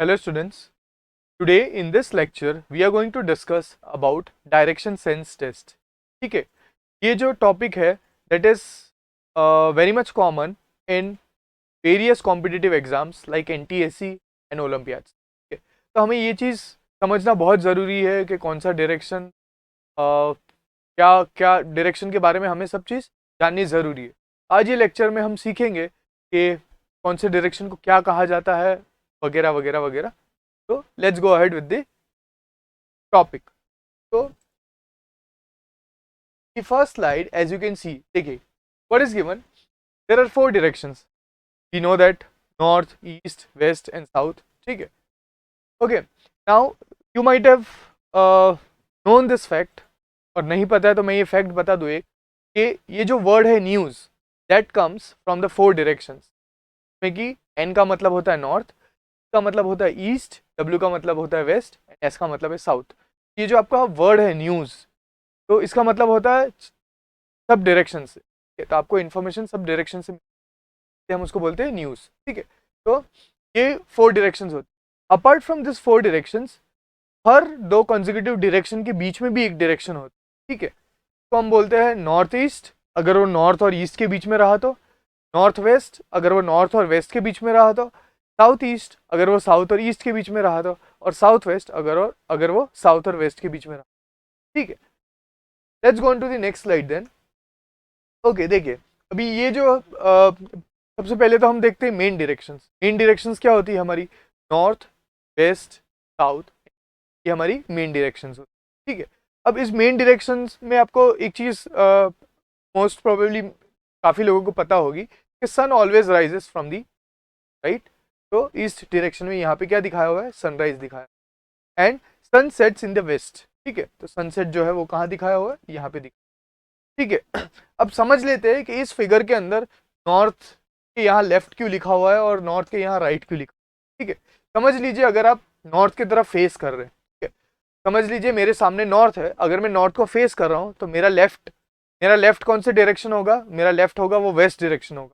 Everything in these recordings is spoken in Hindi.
Hello students. Today in this lecture we are going to discuss about direction sense test. ठीक है, ये जो टॉपिक है that is very much common in various competitive exams like NTSC and Olympiads. ठीक है, तो हमें ये चीज़ समझना बहुत ज़रूरी है कि कौन सा डायरेक्शन क्या क्या डायरेक्शन के बारे में हमें सब चीज़ जाननी ज़रूरी है. आज ये लेक्चर में हम सीखेंगे कि कौन से डायरेक्शन को क्या कहा जाता है वगैरह वगैरह वगैरह. तो let's go ahead with the topic. तो the first slide, as you can see, देखिए what is given. There are four directions. We know that north, east, west and south. ठीक है. Okay. Now you might have known this fact. और नहीं पता है तो मैं ये फैक्ट बता दूँ एक कि ये जो वर्ड है news that comes from the four directions में कि एन का मतलब होता है नॉर्थ, का मतलब होता है ईस्ट, डब्ल्यू का मतलब होता है वेस्ट, एस का मतलब है साउथ. ये जो आपका वर्ड है न्यूज़, तो इसका मतलब होता है सब डायरेक्शन से. तो आपको इन्फॉर्मेशन सब डायरेक्शन से हम उसको बोलते हैं न्यूज़. ठीक है, तो ये फोर डायरेक्शंस होते हैं. Apart from this four directions हर दो कंसेक्यूटिव डायरेक्शन के बीच में भी एक डायरेक्शन होता है. ठीक है, तो हम बोलते हैं नॉर्थ ईस्ट अगर वो नॉर्थ और ईस्ट के बीच में रहा तो, नॉर्थ वेस्ट अगर वो नॉर्थ और वेस्ट के बीच में रहा तो, साउथ ईस्ट अगर वो साउथ और ईस्ट के बीच में रहा तो, और साउथ वेस्ट अगर वो साउथ और वेस्ट के बीच में रहा. ठीक है, let's go on to the next slide then. Okay, देखिए अभी ये जो सबसे पहले तो हम देखते हैं मेन डायरेक्शंस. मेन डायरेक्शंस क्या होती है हमारी? नॉर्थ, वेस्ट, साउथ, ये हमारी मेन डायरेक्शंस होती है. ठीक है, अब इस मेन डायरेक्शंस में आपको एक चीज़ मोस्ट प्रोबेबली काफ़ी लोगों को पता होगी कि sun always rises from the right. तो ईस्ट डायरेक्शन में यहाँ पे क्या दिखाया हुआ है? सनराइज दिखाया, and sun sets in the west. ठीक है, तो सनसेट जो है वो कहाँ दिखाया हुआ है? यहाँ पे दिखा. ठीक है, अब समझ लेते हैं कि इस फिगर के अंदर नॉर्थ के यहाँ लेफ्ट क्यों लिखा हुआ है और नॉर्थ के यहाँ राइट क्यों लिखा. ठीक है, समझ लीजिए अगर आप नॉर्थ की तरफ फेस कर रहे हैं, ठीक है, समझ लीजिए मेरे सामने नॉर्थ है, अगर मैं नॉर्थ को फेस कर रहा हूँ तो मेरा लेफ्ट कौन से डायरेक्शन होगा? मेरा लेफ्ट होगा वो वेस्ट डायरेक्शन होगा,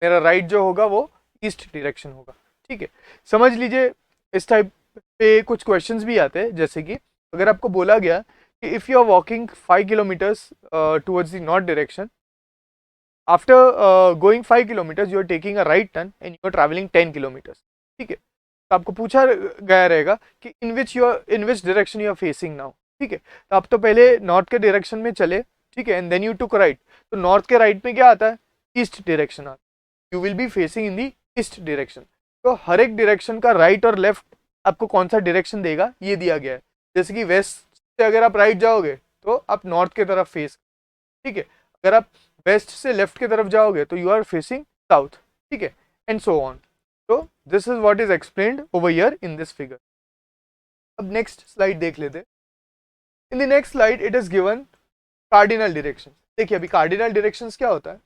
मेरा राइट जो होगा वो ईस्ट डायरेक्शन होगा. ठीक है, समझ लीजिए इस टाइप पे कुछ क्वेश्चंस भी आते हैं, जैसे कि अगर आपको बोला गया कि if you are walking 5 kilometres towards the north direction, after going 5 kilometres you are taking a right turn and you are travelling 10 kilometres. ठीक है, तो आपको पूछा गया रहेगा कि in which direction you are facing now. ठीक है, तो आप तो पहले नॉर्थ के डायरेक्शन में चले, ठीक है, and then you took right. तो नॉर्थ के राइट में क्या आता है? ईस्ट डायरेक्शन आता है. You will be facing in the east direction. तो हर एक डायरेक्शन का राइट और लेफ्ट आपको कौन सा डायरेक्शन देगा ये दिया गया है. जैसे कि वेस्ट से अगर आप राइट जाओगे तो आप नॉर्थ की तरफ फेस. ठीक है, अगर आप वेस्ट से लेफ्ट की तरफ जाओगे तो यू आर फेसिंग साउथ. ठीक है, एंड सो ऑन. तो this is what is explained over here in this figure. अब नेक्स्ट स्लाइड देख लेते. In the next slide it is given cardinal direction. देखिए अभी कार्डिनल डायरेक्शंस क्या होता है,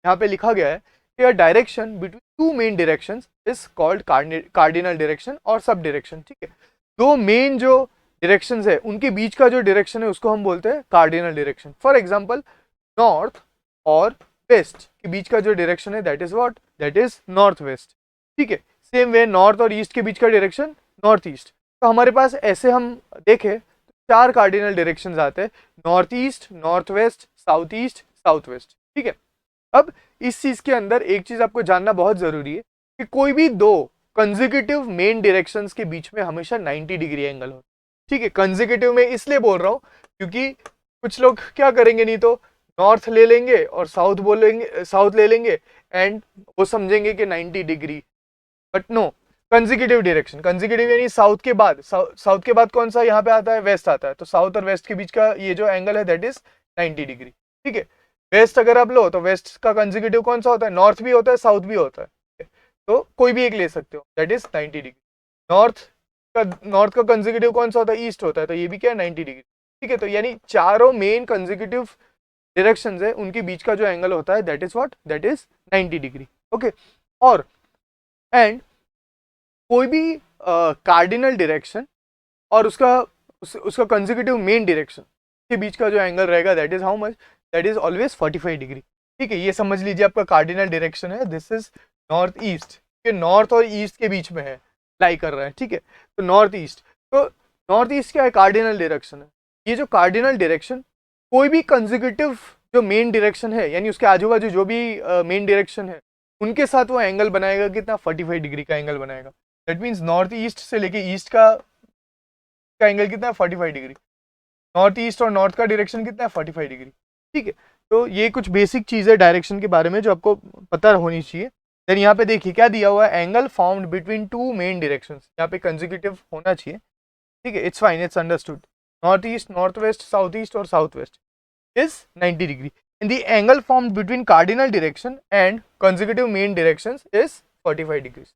यहाँ पे लिखा गया है कि a direction between two main directions is called cardinal direction और सब डायरेक्शन. ठीक है, दो मेन जो डायरेक्शंस है उनके बीच का जो डायरेक्शन है उसको हम बोलते हैं cardinal direction. For example north और वेस्ट के बीच का जो डायरेक्शन है that is what? That is north west. ठीक है, सेम वे नॉर्थ और ईस्ट के बीच का डायरेक्शन नॉर्थ ईस्ट. तो हमारे पास ऐसे हम देखें तो चार कार्डिनल डायरेक्शंस आते हैं, north east, north west, south east, south west. ठीक है, अब इस चीज के अंदर एक चीज आपको जानना बहुत जरूरी है कि कोई भी दो कंसेक्यूटिव मेन डायरेक्शंस के बीच में हमेशा 90 डिग्री एंगल हो. ठीक है, कंसेक्यूटिव में इसलिए बोल रहा हूं क्योंकि कुछ लोग क्या करेंगे, नहीं तो नॉर्थ ले लेंगे और साउथ बोलेंगे, साउथ ले लेंगे एंड वो समझेंगे कि 90 degree. But no, consecutive direction, consecutive यानी साउथ के बाद कौन सा यहाँ पे आता है? वेस्ट आता है. तो साउथ और वेस्ट के बीच का ये जो एंगल है दैट इज 90 डिग्री. ठीक है, वेस्ट अगर आप लो तो वेस्ट का कंसेक्यूटिव कौन सा होता है? नॉर्थ भी होता है, साउथ भी होता है. तो कोई भी एक ले सकते हो, दैट इज 90 डिग्री. नॉर्थ का कंसेक्यूटिव कौन सा होता है? ईस्ट होता है, तो ये भी क्या है? 90 डिग्री. ठीक है, तो यानी चारों मेन कंसेक्यूटिव डायरेक्शंस है उनके बीच का जो एंगल होता है that is what? That is 90 degree. Okay, और एंड कोई भी कार्डिनल डायरेक्शन और उसका कंसेक्यूटिव मेन डायरेक्शन के बीच का जो एंगल रहेगा that is how much? That is always 45 degree. ठीक है, ये समझ लीजिए आपका कार्डिनल डायरेक्शन है, this is north east. North और ईस्ट के बीच में है लाई कर रहा है, ठीक है। तो नॉर्थ ईस्ट, तो नॉर्थ ईस्ट क्या है, कार्डिनल डायरेक्शन है। ये जो कार्डिनल डायरेक्शन, कोई भी कंसेक्यूटिव जो मेन डायरेक्शन है, यानी उसके आजू बाजू जो भी मेन डायरेक्शन है, उनके साथ वो एंगल बनाएगा, कितना 45 डिग्री का एंगल बनाएगा। दैट मीन्स नॉर्थ ईस्ट से लेके ईस्ट का एंगल कितना है, 45 डिग्री। नॉर्थ ईस्ट और नॉर्थ का डायरेक्शन कितना है, 45 डिग्री, ठीक है। तो ये कुछ बेसिक चीज़ है डायरेक्शन के बारे में जो आपको पता होनी चाहिए। देन यहाँ पे देखिए क्या दिया हुआ है, angle formed between two main directions, यहाँ पे कंसेक्यूटिव होना चाहिए, ठीक है। It's fine, it's understood. North east, north west, south east और south west is 90 degree, and the angle formed between cardinal direction and consecutive main directions is 45 degrees.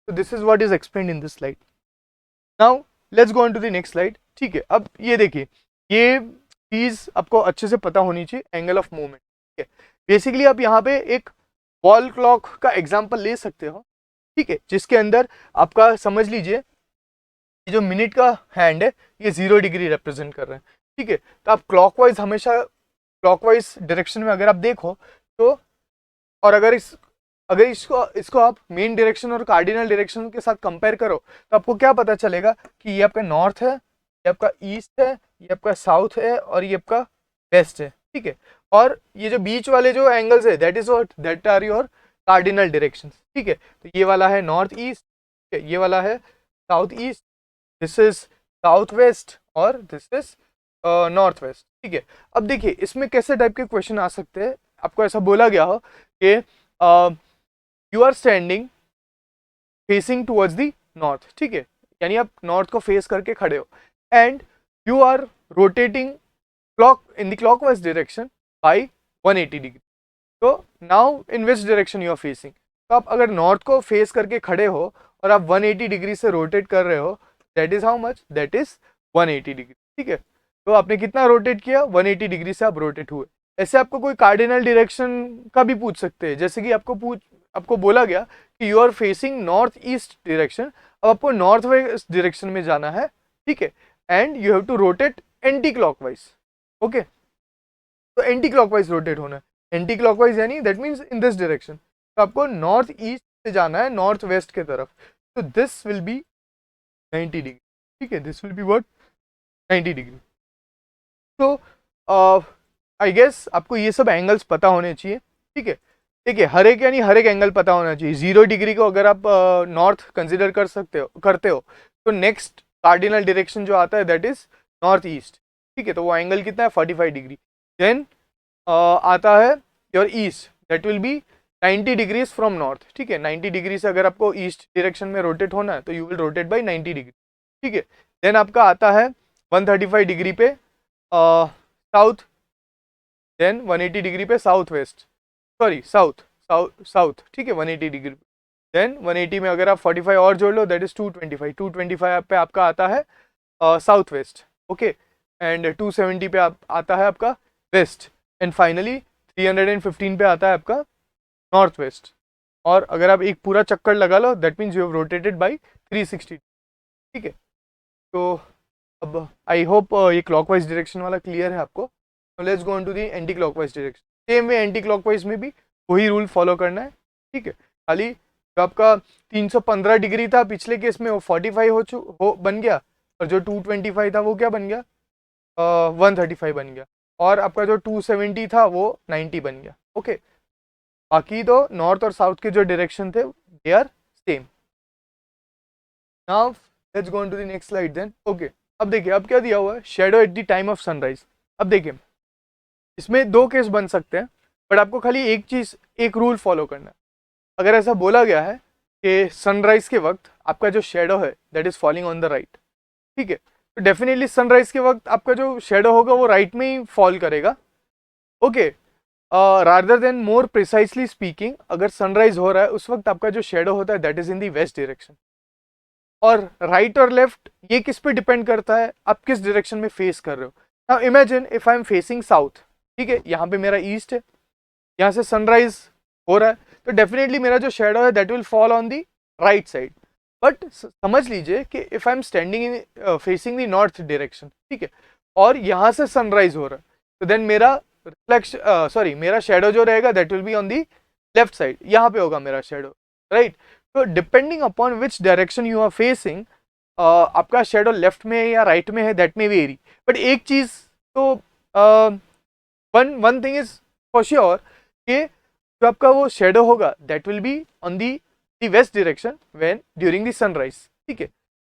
So this is what is explained in this slide. Now let's go on to the next slide, ठीक है। अब ये देखिए, ये चीज आपको अच्छे से पता होनी चाहिए, एंगल ऑफ मूवमेंट, ठीक है। बेसिकली आप यहाँ पे एक वॉल क्लॉक का एग्जांपल ले सकते हो, ठीक है, जिसके अंदर आपका समझ लीजिए जो मिनट का हैंड है ये 0 डिग्री रिप्रेजेंट कर रहे हैं, ठीक है। तो आप क्लॉकवाइज, हमेशा क्लॉकवाइज डायरेक्शन में अगर आप देखो तो, और अगर इसको आप मेन डायरेक्शन और कार्डिनल डायरेक्शन के साथ कंपेयर करो तो आपको क्या पता चलेगा कि ये आपका नॉर्थ है, ये आपका ईस्ट है, ये आपका साउथ है और ये आपका वेस्ट है, ठीक है। और ये जो बीच वाले जो एंगल्स है, that are your cardinal directions, ठीक है। तो ये वाला है नॉर्थ ईस्ट, ये वाला है south east, this is south west और दिस इज नॉर्थ वेस्ट, ठीक है। अब देखिए इसमें कैसे टाइप के क्वेश्चन आ सकते हैं। आपको ऐसा बोला गया हो कि you are standing facing towards the north, ठीक है, यानी आप नॉर्थ को फेस करके खड़े हो, and you are rotating clock in the clockwise direction by 180 degree. तो now in which direction you are facing, तो आप अगर नॉर्थ को फेस करके खड़े हो और आप 180 डिग्री से रोटेट कर रहे हो, that is how much, that is 180 degree, ठीक है। तो आपने कितना रोटेट किया, 180 डिग्री से आप रोटेट हुए। ऐसे आपको कोई कार्डिनल डायरेक्शन का भी पूछ सकते हैं, जैसे कि आपको बोला गया कि you are facing north east direction, अब आपको नॉर्थ वेस्ट डायरेक्शन में जाना है, ठीक है, and you have to rotate anti clockwise, okay. तो एंटी क्लॉकवाइज रोटेट होना है, एंटी क्लॉकवाइज यानी that means in this direction. तो आपको नॉर्थ ईस्ट से जाना है नॉर्थ वेस्ट के तरफ, तो दिस विल बी 90 डिग्री, ठीक है, this will be what, 90 degree. तो आई गेस आपको ये सब एंगल्स पता होने चाहिए, ठीक है। देखिए हर एक यानी हर एक एंगल पता होना चाहिए। 0 डिग्री को अगर आप नॉर्थ कंसिडर करते हो तो नेक्स्ट कार्डिनल डायरेक्शन जो आता है दैट इज नॉर्थ ईस्ट, ठीक है। तो वो एंगल कितना है, 45 डिग्री। देन आता है your east, that will B 90 degrees from north, ठीक है। 90 डिग्री से अगर आपको ईस्ट डायरेक्शन में रोटेट होना है तो you will rotate by 90 degree, ठीक है। देन आपका आता है 135 डिग्री पे साउथ, देन 180 डिग्री पे साउथ वेस्ट, सॉरी साउथ, ठीक है, 180 डिग्री। देन 180 में अगर आप 45 और जोड़ लो दैट इज 225 पे आपका आता है साउथ वेस्ट, ओके, एंड 270 पे आता है आपका वेस्ट, एंड फाइनली 315 पे आता है आपका नॉर्थ वेस्ट। और अगर आप एक पूरा चक्कर लगा लो that means you have rotated by 360, ठीक है। तो अब आई होप ये क्लॉकवाइज डायरेक्शन वाला क्लियर है आपको। तो let's go on to the anti clockwise direction. Same way anti clockwise में भी वही रूल फॉलो करना है, ठीक है। खाली जो आपका 315 डिग्री था पिछले केस में वो 45 बन गया, और जो 225 था वो क्या बन गया, 135 बन गया, और आपका जो 270 था वो 90 बन गया, ओके। बाकी तो नॉर्थ और साउथ के जो डायरेक्शन थे they are same. Now let's go on to the next slide then, okay. अब देखिए अब क्या दिया हुआ है, shadow at the time of sunrise. अब देखिए इसमें दो केस बन सकते हैं, बट आपको खाली एक रूल फॉलो करना है। अगर ऐसा बोला गया है कि सनराइज के वक्त आपका जो शेडो है that is falling on the right, ठीक है, तो डेफिनेटली सनराइज के वक्त आपका जो शेडो होगा वो राइट में ही फॉल करेगा, ओके। रादर देन मोर प्रिसाइसली स्पीकिंग, अगर सनराइज हो रहा है उस वक्त आपका जो शेडो होता है that is in the west direction. और राइट और लेफ्ट ये किस पे डिपेंड करता है, आप किस डायरेक्शन में फेस कर रहे हो। Now imagine if I am facing south, ठीक है, यहाँ पे मेरा ईस्ट है, यहाँ से सनराइज हो रहा है, तो डेफिनेटली मेरा जो शेडो है that will fall on the right side. But समझ लीजिए कि if I am standing in facing the north direction, ठीक है, और यहाँ से सनराइज हो रहा है, तो देन मेरा शेडो जो रहेगा that will be on the left side, यहाँ पे होगा मेरा शेडो, राइट। तो depending upon which direction you are facing, आपका शेडो लेफ्ट में है या राइट में है, दैट में वेरी। बट एक चीज तो one thing is for sure कि जो आपका वो शेडो होगा that will be on the west direction when during the sunrise, ठीक है।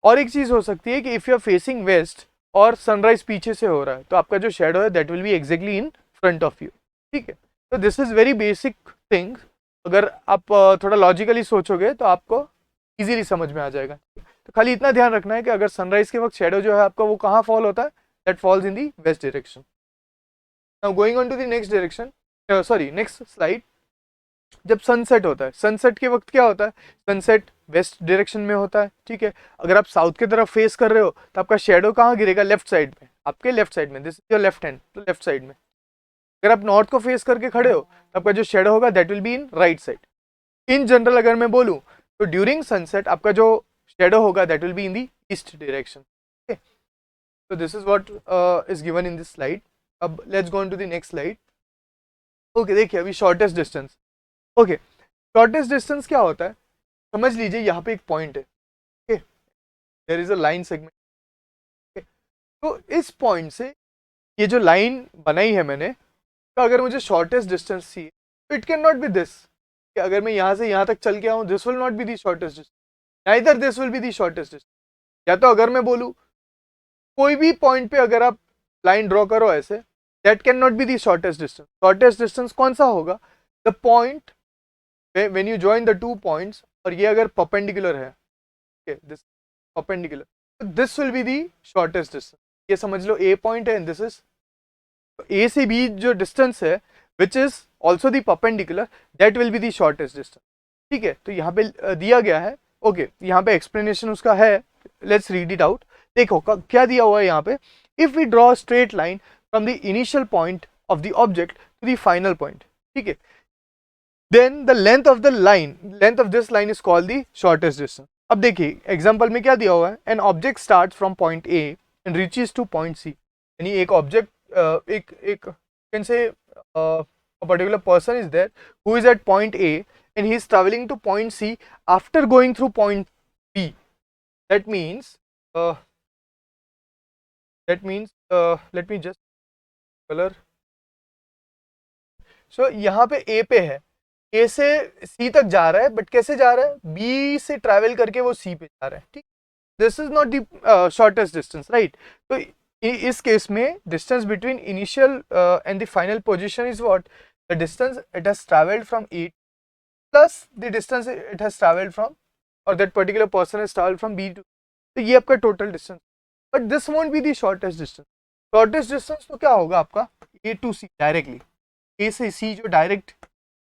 और एक चीज हो सकती है कि if you are facing west और सनराइज पीछे से हो रहा है तो आपका जो शेडो है that will B exactly in front of you, ठीक है। तो this is very basic thing, अगर आप थोड़ा लॉजिकली सोचोगे तो आपको इजीली समझ में आ जाएगा। तो खाली इतना ध्यान रखना है कि अगर सनराइज के वक्त शेडो जो है आपका वो कहाँ फॉल होता है, that falls in the west direction. Now going on to the next direction, sorry next slide. जब सनसेट होता है, सनसेट के वक्त क्या होता है, सनसेट वेस्ट डायरेक्शन में होता है, ठीक है। अगर आप साउथ की तरफ फेस कर रहे हो तो आपका शेडो कहाँ गिरेगा, लेफ्ट साइड में, आपके लेफ्ट साइड में, this is your left hand, तो लेफ्ट साइड में। अगर आप नॉर्थ को फेस करके खड़े हो तो आपका जो शेडो होगा that will be in right side. In general अगर मैं बोलूं तो ड्यूरिंग सनसेट आपका जो शेडो होगा that will be in the east direction, okay. तो this is what is given in this slide. अब let's go on to the next slide. Okay, देखिए अभी shortest distance. Okay, shortest distance क्या होता है, समझ लीजिए यहाँ पे एक पॉइंट है, okay, there is a line segment. तो इस पॉइंट से ये जो लाइन बनाई है मैंने, तो अगर मुझे शॉर्टेस्ट डिस्टेंस चाहिए तो it can not be this, कि अगर मैं यहाँ से यहाँ तक चल के आऊँ, this will not be the shortest distance, neither this will be the shortest distance. या तो अगर मैं बोलूँ कोई भी पॉइंट पे अगर आप लाइन ड्रॉ करो ऐसे, that can not be the shortest distance. Shortest distance कौन सा होगा, the point when you join the two points, और ये अगर परपेंडिकुलर है, this perpendicular, this will be the shortest distance. ये समझ लो ए पॉइंट है एंड दिस इज ए से बी जो डिस्टेंस है which is also the perpendicular, that will be the shortest distance, ठीक है। तो यहाँ पे दिया गया है, ओके, यहाँ पे एक्सप्लेनेशन उसका है, लेट्स रीड इट आउट। देखो क्या दिया हुआ है यहाँ पे, if we draw straight line from the initial point of the object to the final point, ठीक है, then the length of the line, length of this line is called the shortest distance. अब देखिए एग्जांपल में क्या दिया हुआ है, an object start from point A and reaches to point C, यानी एक ऑब्जेक्ट एक can say a particular person is there who is at point A and he is traveling to point C after going through point B. That means let me just color. So यहाँ पे A पे है, A से C तक जा रहा है, बट कैसे जा रहा है, B से ट्रैवल करके वो C पे जा रहा है, ठीक। This is not the shortest distance, right. तो इस केस में distance between initial and the final position is what, the distance it has traveled from A plus the distance it has traveled from, or that particular person has traveled from B to, तो ये आपका total distance. But this won't be the shortest distance. Shortest distance तो क्या होगा आपका A to C directly, A से C जो डायरेक्ट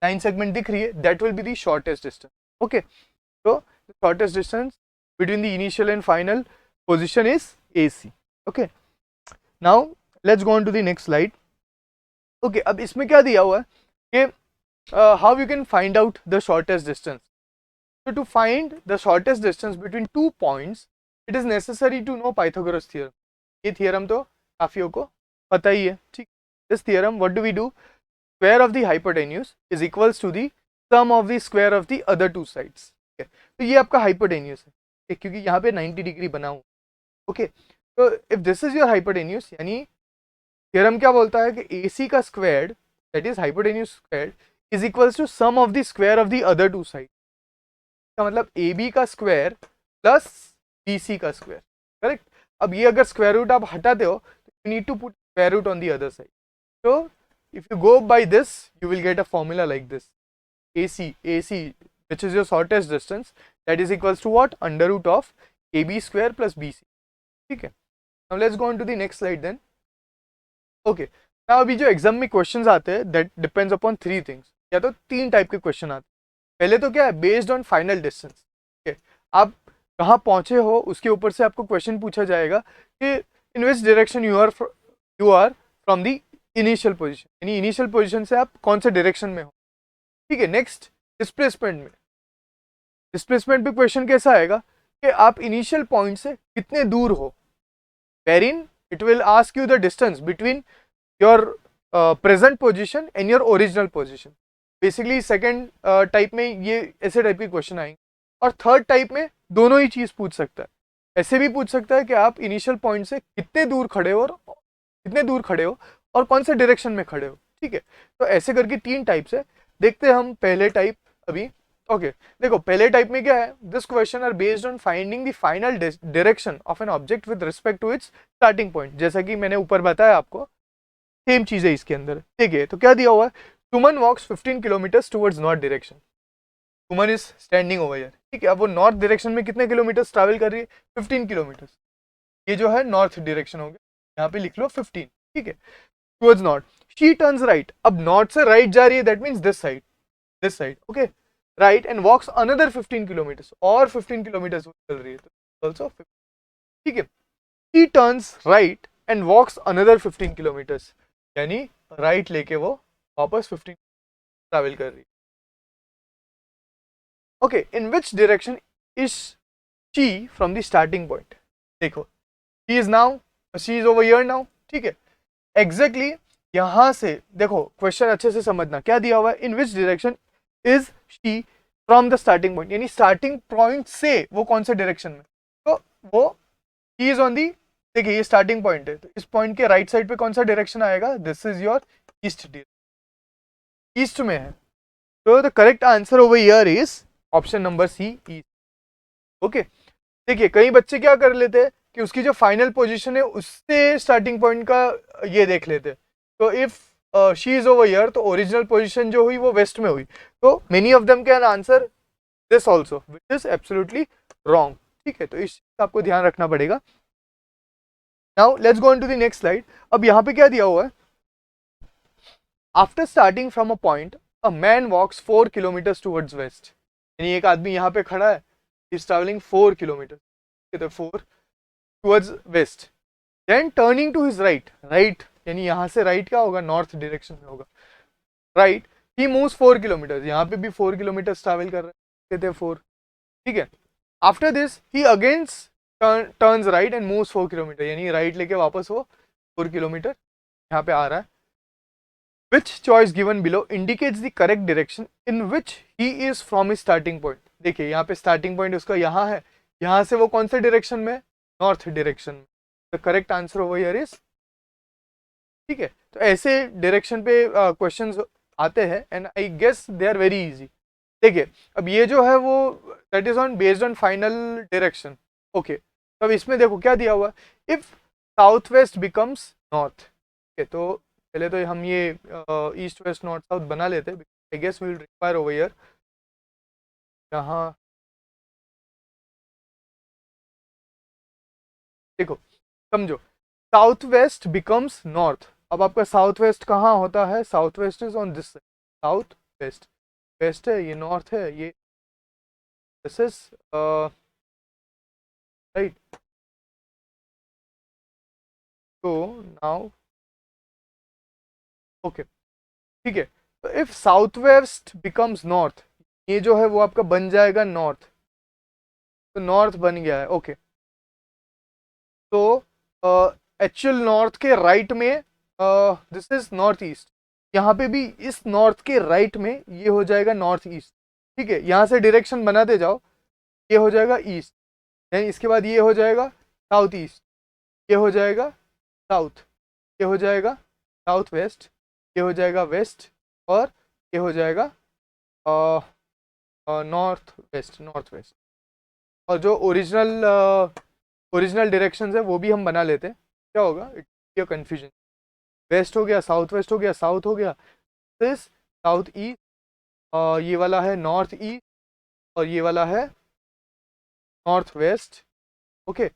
लाइन सेगमेंट दिख रही है that will be the shortest distance, okay. तो shortest distance between the initial and final position is AC, okay. Now let's go on to the next slide. Okay, अब इसमें क्या दिया हुआ है कि how you can find out the shortest distance. So to find the shortest distance between two points, it is necessary to know Pythagoras theorem. ये theorem तो काफियों को पता ही है, ठीक। This theorem, what do we do? Square of the hypotenuse is equals to the sum of the square of the other two sides. Okay. तो ये आपका hypotenuse है, क्योंकि यहाँ पे 90 डिग्री बना हुआ, ओके। तो if this is your hypotenuse, यानी theorem क्या बोलता है कि AC का squared, that is hypotenuse squared, is equals to sum of the square of the other two sides. का मतलब ए बी का स्क्वायर प्लस बी सी का स्क्वायर, करेक्ट। अब ये अगर स्क्वायर रूट आप हटाते हो तो you need to put square root on the other side. so if you go by this you will get a formula like this, AC which is your shortest distance, that is equals to what, under root of AB square plus BC, ठीक है। now let's go on to the next slide then, okay। now अभी जो एग्जाम में क्वेश्चंस आते हैं that depends upon three things, या तो तीन टाइप के क्वेश्चन आते हैं। पहले तो क्या है, बेस्ड ऑन फाइनल डिस्टेंस, ठीक है, आप कहाँ पहुंचे हो उसके ऊपर से आपको क्वेश्चन पूछा जाएगा कि in which direction you are from the initial position, यानी इनिशियल पोजीशन से आप कौन से डायरेक्शन में हो, ठीक है। नेक्स्ट डिस्प्लेसमेंट में, डिस्प्लेसमेंट पे क्वेश्चन कैसा आएगा कि आप इनिशियल पॉइंट से कितने दूर हो, wherein it will ask you the distance between your present position and your original position. Basically second type में ये ऐसे टाइप के क्वेश्चन आएंगे, और थर्ड टाइप में दोनों ही चीज पूछ सकता है। ऐसे भी पूछ सकता है कि आप इनिशियल पॉइंट से कितने दूर खड़े हो और कितने दूर खड़े हो और कौन से डायरेक्शन में खड़े हो, ठीक है। तो ऐसे करके तीन टाइप्स है। देखते हैं हम पहले टाइप अभी। ओके, देखो पहले टाइप में क्या है, this question are based on finding the final direction of an object with respect to its starting point, जैसा कि मैंने ऊपर बताया आपको, सेम चीज है इसके अंदर, ठीक है। तो क्या दिया हुआ है, सुमन वॉक्स 15 kilometre towards north direction, Suman is standing over here, ठीक है। अब वो नॉर्थ डायरेक्शन में कितने किलोमीटर ट्रैवल कर रही है, 15 किलोमीटर। ये जो है नॉर्थ डायरेक्शन हो गया, यहाँ पे लिख लो 15, ठीक है। Towards north, she turns right, अब नॉर्थ से राइट जा रही है, that means this side, okay, right, and walks another 15 kilometre, और 15 किलोमीटर चल रही है, तो ऑल्सो, ठीक है। She turns right and walks another 15 kilometers, यानी राइट लेके वो वापस 15 ट्रैवल कर रही है। Okay, in which direction is she from the starting point, देखो she is now, she is over here now, ठीक है। एग्जैक्टली यहां से देखो, क्वेश्चन अच्छे से समझना, क्या दिया हुआ है, in which direction is she from the starting point, यानी स्टार्टिंग पॉइंट से वो कौन से डायरेक्शन में, तो वो ही इज ऑन दी, देखिए ये स्टार्टिंग पॉइंट है, तो इस पॉइंट के राइट साइड पे कौन सा डायरेक्शन आएगा, this is your east, east में है। तो the correct answer over here is option number C, east. Okay, देखिए कई बच्चे क्या कर लेते हैं कि उसकी जो फाइनल पोजीशन है उससे स्टार्टिंग पॉइंट का ये देख लेते हैं। तो if she is over here, तो ओरिजिनल पोजीशन जो हुई वो वेस्ट में हुई, तो many of them can answer this also, which is absolutely wrong, ठीक है। तो इस चीज का आपको ध्यान रखना पड़ेगा। Now let's go on to the next slide. अब यहाँ पे क्या दिया हुआ है, after starting from a point a man walks 4 kilometre towards west, यानी एक आदमी यहाँ पे खड़ा है, इज ट्रैवलिंग 4 किलोमीटर, तो 4 towards west, then turning to his right, right यानी यहाँ से राइट क्या होगा, नॉर्थ डायरेक्शन में होगा, राइट, ही मूव्स 4 किलोमीटर, यहाँ पे भी 4 किलोमीटर ट्रैवल कर रहे थे 4, ठीक है। After this he against turns right and moves 4 kilometre, यानी राइट लेके वापस वो 4 किलोमीटर यहाँ पे आ रहा है। Which choice given below indicates the correct direction in which he is from his starting point, देखिए यहाँ पे स्टार्टिंग पॉइंट उसका यहाँ है, यहाँ से वो कौन से डायरेक्शन में, नॉर्थ डायरेक्शन में। The correct answer over here is, ठीक है। तो ऐसे डायरेक्शन पे क्वेश्चंस आते हैं and I guess they are very easy. देखिए अब ये जो है वो that is on based on final direction, okay. तो अब इसमें देखो क्या दिया हुआ, if south west becomes north, ठीक है। तो पहले तो हम ये ईस्ट वेस्ट नॉर्थ साउथ बना लेते हैं, I guess we will require over here, यहाँ देखो समझो, साउथ वेस्ट बिकम्स नॉर्थ, अब आपका साउथ वेस्ट कहाँ होता है, south west is on this side, south west, west है ये, नॉर्थ है ये, दिस इज राइट। तो नाउ ओके, ठीक है। तो if south west becomes north, ये जो है वो आपका बन जाएगा नॉर्थ, तो नॉर्थ बन गया है, ओके। तो एक्चुअल नॉर्थ के राइट में दिस इज नॉर्थ ईस्ट, यहाँ पे भी इस नॉर्थ के राइट में ये हो जाएगा नॉर्थ ईस्ट, ठीक है। यहाँ से डायरेक्शन बनाते जाओ, ये हो जाएगा ईस्ट, यानी इसके बाद ये हो जाएगा साउथ ईस्ट, ये हो जाएगा साउथ, ये हो जाएगा साउथ वेस्ट, ये हो जाएगा वेस्ट, और ये हो जाएगा नॉर्थ वेस्ट, नॉर्थ वेस्ट। और जो ओरिजिनल डायरेक्शंस है वो भी हम बना लेते हैं, क्या होगा, इट कंफ्यूजन, वेस्ट हो गया, साउथ वेस्ट हो गया, साउथ हो गया, दिस साउथ ईस्ट, और ये वाला है नॉर्थ ईस्ट, और ये वाला है नॉर्थ वेस्ट, ओके।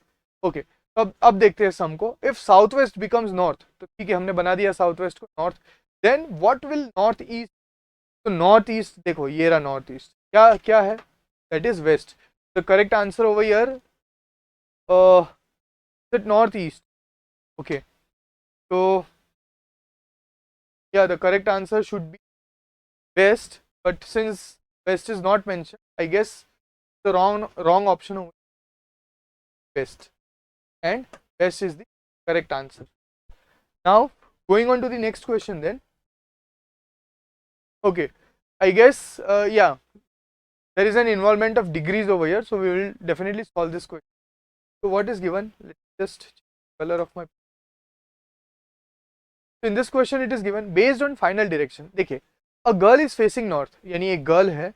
ओके, तो अब देखते हैं सम को, if south west becomes north, तो ठीक है हमने बना दिया साउथ वेस्ट को north, then what will north east, तो नॉर्थ ईस्ट देखो ये रहा नॉर्थ ईस्ट, क्या क्या है, that is west. The correct answer over here north east, okay. तो yeah, the correct answer should be west, but since west is not mentioned, I guess the wrong option over west, and west is the correct answer. Now going on to the next question then. Okay, I guess yeah, there is an involvement of degrees over here, so we will definitely solve this question. So what is given? Let's just change the color of my. So in this question it is given based on final direction. देखिए, a girl is facing north, यानी एक गर्ल है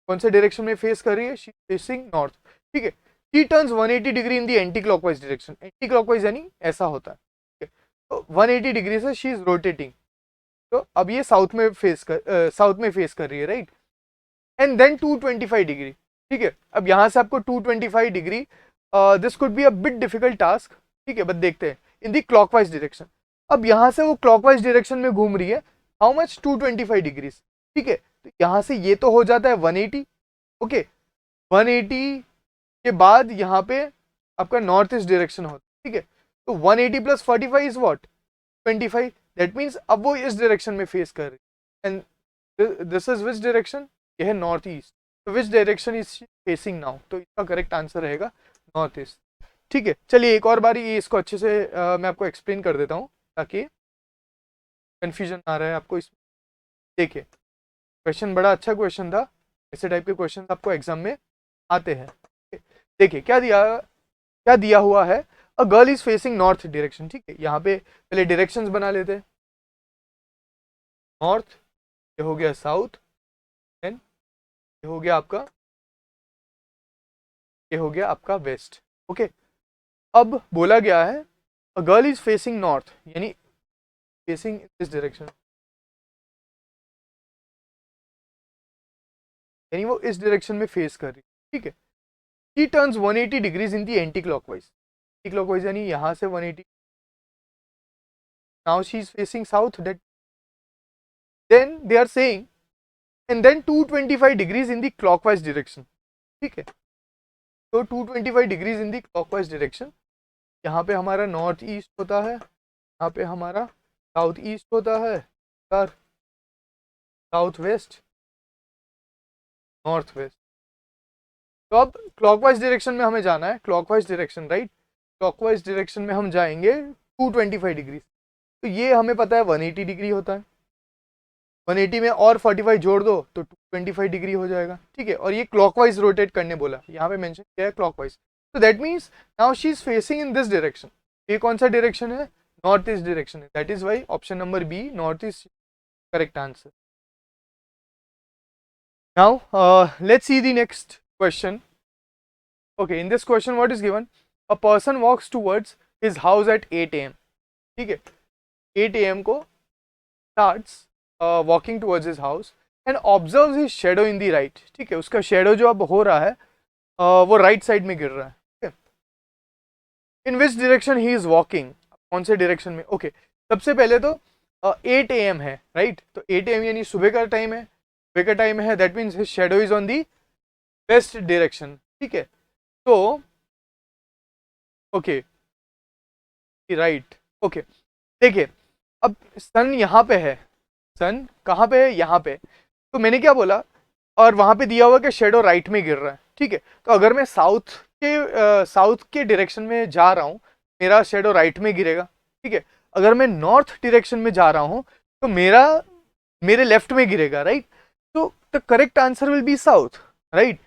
कौन से डायरेक्शन में फेस कर रही है? शी फेसिंग नॉर्थ, ठीक है. She turns 180 degree in the anti clockwise direction. Anti clockwise यानी ऐसा होता है, ठीक है. तो 180 डिग्री से शी इज रोटेटिंग. तो अब ये साउथ में फेस कर रही है, राइट. एंड देन 225 डिग्री, ठीक है. अब यहाँ से आपको 225 degree, this could be a bit difficult task, ठीक है, बट देखते हैं. इन दी क्लॉकवाइज डायरेक्शन, अब यहाँ से वो क्लॉकवाइज डायरेक्शन में घूम रही है. How much? 225 डिग्रीज, ठीक है. तो यहाँ से ये तो हो जाता है 180, ओके. 180 के बाद यहाँ पे आपका नॉर्थ ईस्ट डायरेक्शन होता है, ठीक है. तो 180 plus 45 is what? 25. That means अब वो इस डायरेक्शन में फेस कर रही है. And this is which direction? ये है नॉर्थ ईस्ट. तो विच डायरेक्शन इज फेसिंग नाउ? तो इसका करेक्ट आंसर रहेगा नॉर्थ ईस्ट, ठीक है. चलिए एक और बारी इसको अच्छे से मैं आपको एक्सप्लेन कर देता हूँ ताकि कंफ्यूजन आ रहा है आपको इसमें. देखिए क्वेश्चन बड़ा अच्छा क्वेश्चन था. ऐसे टाइप के क्वेश्चन आपको एग्जाम में आते हैं. देखिए क्या दिया हुआ है. A girl is facing north direction, ठीक है. यहाँ पे पहले डायरेक्शंस बना लेते हैं. नॉर्थ, ये हो गया साउथ, देन ये हो गया आपका वेस्ट, ओके. अब बोला गया है a girl is facing north, यानी फेसिंग दिस डायरेक्शन, यानी वो इस डायरेक्शन में फेस कर रही है, ठीक है. She turns 180 degrees in the anti clockwise. Anti clockwise यानी यहाँ से 180. Now she is facing south, that then they are saying and then 225 degrees in the clockwise direction, ठीक है. तो 225 degrees in the clockwise direction, यहाँ पे हमारा नॉर्थ ईस्ट होता है, यहाँ पे हमारा साउथ ईस्ट होता है, और साउथ वेस्ट, नॉर्थ वेस्ट. तो अब क्लॉकवाइज डायरेक्शन में हमें जाना है, clockwise direction, right. Clockwise direction में हम जाएंगे 225 डिग्री. तो ये हमें पता है 180 डिग्री होता है. 180 में और 45 जोड़ दो तो 225 डिग्री हो जाएगा, ठीक है. और ये क्लॉकवाइज रोटेट करने बोला, यहाँ पे मेंशन किया है क्लॉकवाइज. तो that means now she is facing in this direction. ये कौन सा डायरेक्शन है? नॉर्थ ईस्ट डायरेक्शन है. That is why option number B, north east, correct answer. Now let's see the next question. Okay, in this question what is given? A person walks towards his house at 8 a.m. ठीक है, 8 a.m. को starts walking towards his house and observes his shadow in the right. ठीक है, उसका shadow जो अब हो रहा है वो राइट साइड में गिर रहा है, ठीक है. In which direction he is walking? कौन से डायरेक्शन में? ओके, सबसे पहले तो 8 a.m. है, राइट. तो 8 a.m. यानी सुबह का टाइम है, सुबह का टाइम है. That means his shadow is on the west direction, ठीक है. तो ओके, राइट, ओके. देखिए अब सन यहाँ पे है, सन कहाँ पे है? यहाँ पे. तो मैंने क्या बोला, और वहाँ पे दिया हुआ कि शेडो राइट में गिर रहा है, ठीक है. तो अगर मैं साउथ के डायरेक्शन में जा रहा हूँ, मेरा शेडो राइट में गिरेगा, ठीक है. अगर मैं नॉर्थ डायरेक्शन में जा रहा हूँ तो मेरे लेफ्ट में गिरेगा, राइट. तो the correct answer will be south, right.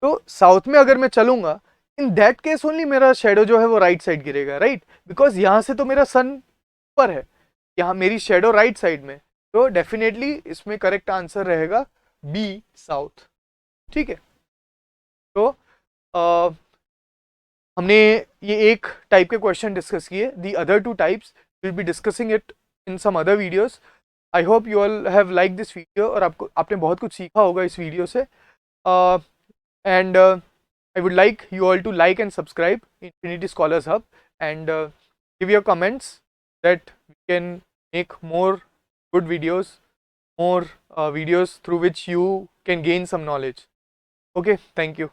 तो साउथ में अगर मैं चलूंगा, इन दैट केस ओनली मेरा शेडो जो है वो राइट साइड गिरेगा, राइट. बिकॉज यहाँ से तो मेरा सन ऊपर है, यहाँ मेरी शेडो राइट साइड में. तो डेफिनेटली इसमें करेक्ट आंसर रहेगा बी, साउथ, ठीक है. तो हमने ये एक टाइप के क्वेश्चन डिस्कस किए. The other two types will be discussing it in some other videos. I hope you all have like this video, और आपने बहुत कुछ सीखा होगा इस वीडियो से. And I would like you all to like and subscribe Infinity Scholars Hub, and give your comments that we can make more good videos, more videos through which you can gain some knowledge. Okay, thank you.